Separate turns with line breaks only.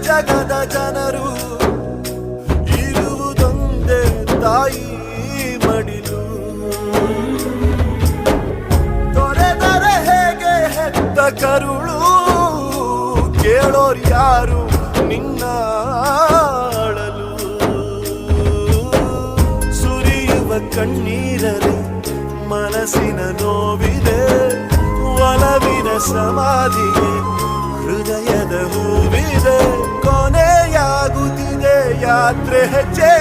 ಜಗದ ಜನರು ಇರುವುದೊಂದೇ ತಾಯಿ ಮಡಿಲು. ತೊರೆದರೆ ಹೇಗೆ ಹೆತ್ತ ಕರುಳು, ಕೇಳೋರ್ ಯಾರು ನಿನ್ನ ಅಳಲು. ಸುರಿಯುವ ಕಣ್ಣೀರಲೆ ಮನಸ್ಸಿನ ನೋವಿದೆ, ಒಲವಿನ ಸಮಾಧಿಗೆ ಹೃದಯದ ಹೂವಿದೆ. ಕೊನೆಯಾಗುತ್ತಿದೆ ಯಾತ್ರೆ ಹೆಜ್ಜೆ